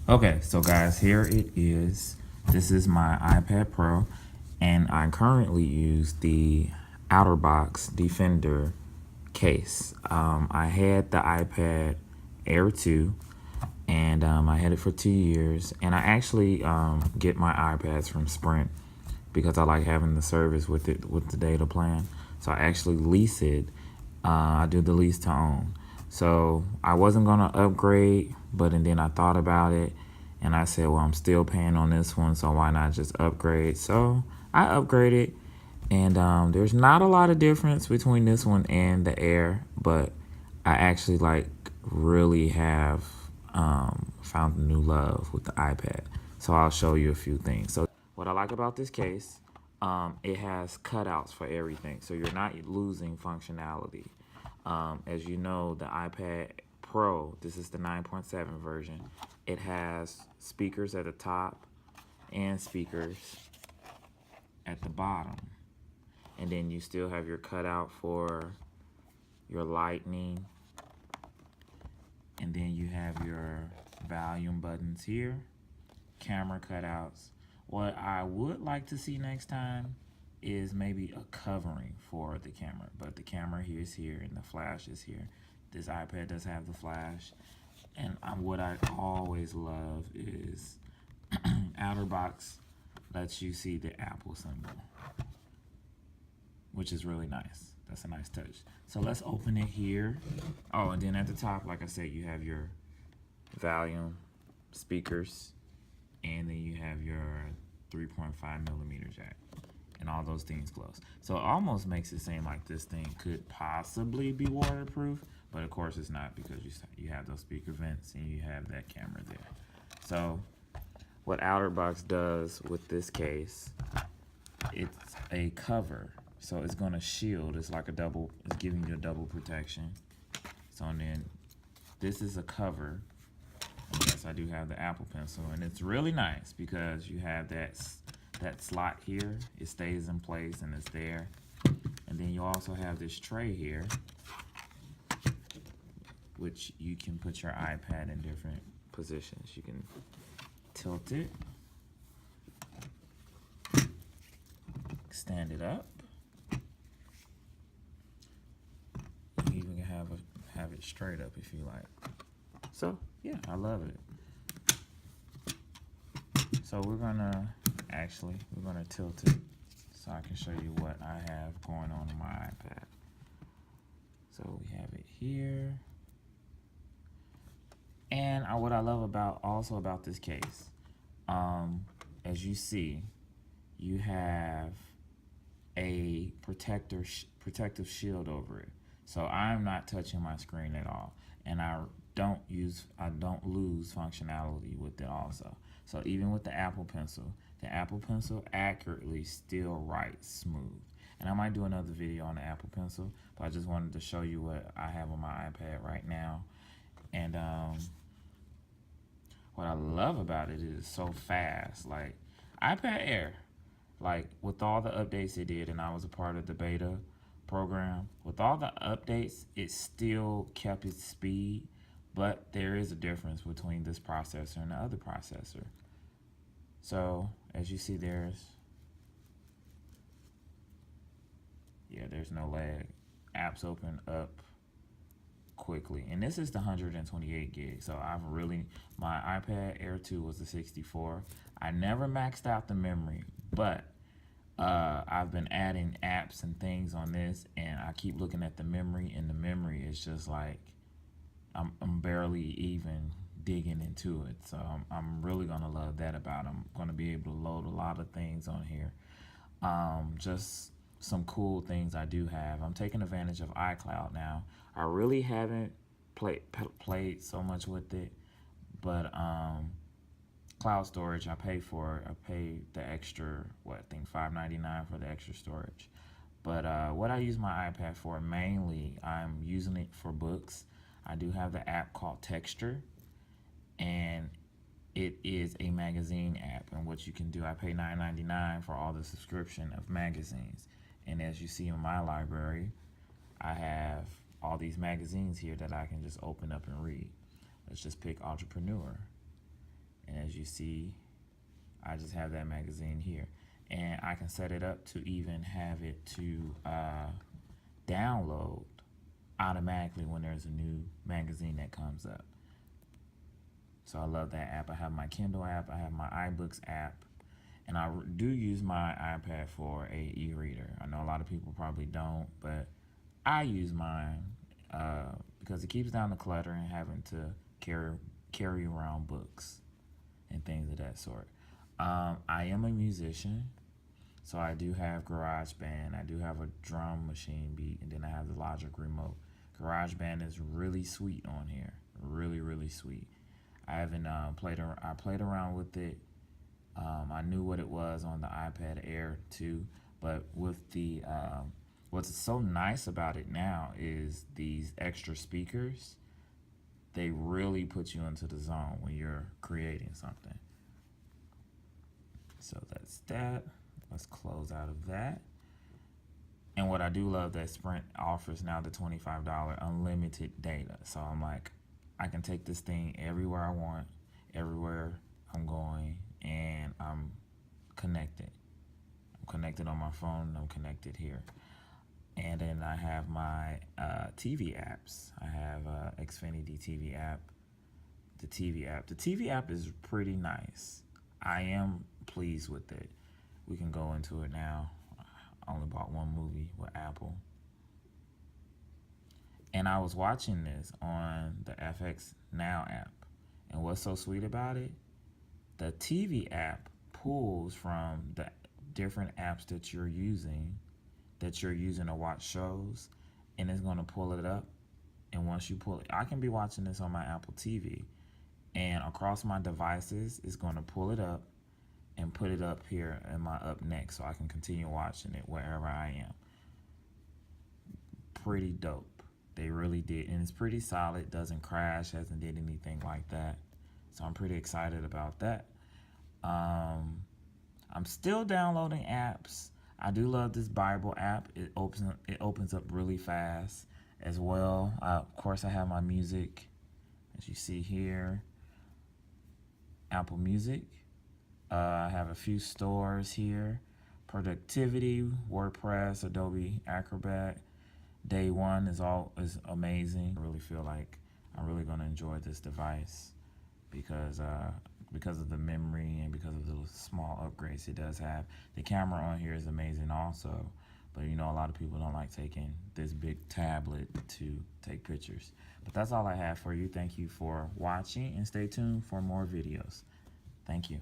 Okay, so guys, here it is. This is my iPad Pro, and I currently use the Otterbox Defender Case. I had the iPad Air 2, and I had it for 2 years. And I actually get my iPads from Sprint because I like having the service with it with the data plan. So I actually lease it. I do the lease to own. So I wasn't gonna upgrade, and then I thought about it, and I said, well, I'm still paying on this one, so why not just upgrade? So I upgraded, and there's not a lot of difference between this one and the Air, but I actually really have found a new love with the iPad. So I'll show you a few things. So what I like about this case, it has cutouts for everything, so you're not losing functionality. As you know, the iPad Pro, this is the 9.7 version, it has speakers at the top and speakers at the bottom. And then you still have your cutout for your lightning. And then you have your volume buttons here, camera cutouts. What I would like to see next time is maybe a covering for the camera, but the camera here is here and the flash is here. This iPad does have the flash, and what I always love is Outerbox lets you see the Apple symbol, which is really nice. That's a nice touch. So let's open it here. Oh, and then at the top, like I said, you have your volume speakers, and then you have your 3.5mm jack, and all those things close. So it almost makes it seem like this thing could possibly be waterproof, but of course it's not, because you have those speaker vents and you have that camera there. So what Outerbox does with this case, it's a cover, so it's going to shield. It's like it's giving you a double protection. So then this is a cover. Yes, I do have the Apple Pencil, and it's really nice because you have that slot here. It stays in place and it's there. And then you also have this tray here, which you can put your iPad in different positions. You can tilt it, stand it up. You even can have it straight up if you like. So yeah, I love it. So we're gonna tilt it so I can show you what I have going on my iPad. So we have it here. And what I love about this case, as you see, you have a protective shield over it. So I'm not touching my screen at all, and I don't lose functionality with it also. So even with the Apple Pencil accurately still writes smooth. And I might do another video on the Apple Pencil, but I just wanted to show you what I have on my iPad right now. And what I love about it is so fast. Like iPad Air, like with all the updates it did, and I was a part of the beta program, with all the updates, it still kept its speed, but there is a difference between this processor and the other processor. So as you see, there's no lag. Apps open up quickly, and this is the 128 gig. So my iPad Air 2 was the 64. I never maxed out the memory, but I've been adding apps and things on this, and I keep looking at the memory, and the memory is just like I'm barely even digging into it. So I'm really gonna love that about it. I'm gonna be able to load a lot of things on here. Just some cool things I do have. I'm taking advantage of iCloud now. I really haven't played so much with it, but cloud storage, I pay for it. I pay the extra, I think $5.99 for the extra storage. But what I use my iPad for mainly, I'm using it for books. I do have the app called Texture, and it is a magazine app. And what you can do, I pay $9.99 for all the subscription of magazines. And as you see in my library, I have all these magazines here that I can just open up and read. Let's just pick Entrepreneur. And as you see, I just have that magazine here. And I can set it up to even have it to download automatically when there's a new magazine that comes up. So I love that app. I have my Kindle app, I have my iBooks app, and I do use my iPad for a e-reader. I know a lot of people probably don't, but I use mine because it keeps down the clutter and having to carry around books and things of that sort. I am a musician, so I do have GarageBand. I do have a drum machine beat, and then I have the Logic remote. GarageBand is really sweet on here, really, really sweet. I haven't played around with it. I knew what it was on the iPad Air too, but with the what's so nice about it now is these extra speakers. They really put you into the zone when you're creating something. So that's that. Let's close out of that. And what I do love that Sprint offers now, the $25 unlimited data. So I'm like, I can take this thing everywhere I want, everywhere I'm going, and I'm connected. I'm connected on my phone, and I'm connected here. And then I have my TV apps. I have Xfinity TV app, the TV app. The TV app is pretty nice. I am pleased with it. We can go into it now. I only bought one movie with Apple. And I was watching this on the FX Now app. And what's so sweet about it? The TV app pulls from the different apps that you're using to watch shows, and it's going to pull it up. And once you pull it, I can be watching this on my Apple TV, and across my devices, it's going to pull it up and put it up here in my up next, so I can continue watching it wherever I am. Pretty dope. They really did, and it's pretty solid. Doesn't crash, hasn't did anything like that. So I'm pretty excited about that. I'm still downloading apps. I do love this Bible app. It opens up really fast as well. Of course, I have my music, as you see here, Apple Music. I have a few stores here: Productivity, WordPress, Adobe Acrobat. Day one is amazing. I really feel like I'm really going to enjoy this device because of the memory and because of the small upgrades it does have. The camera on here is amazing also, but you know, a lot of people don't like taking this big tablet to take pictures. But that's all I have for you. Thank you for watching, and stay tuned for more videos. Thank you.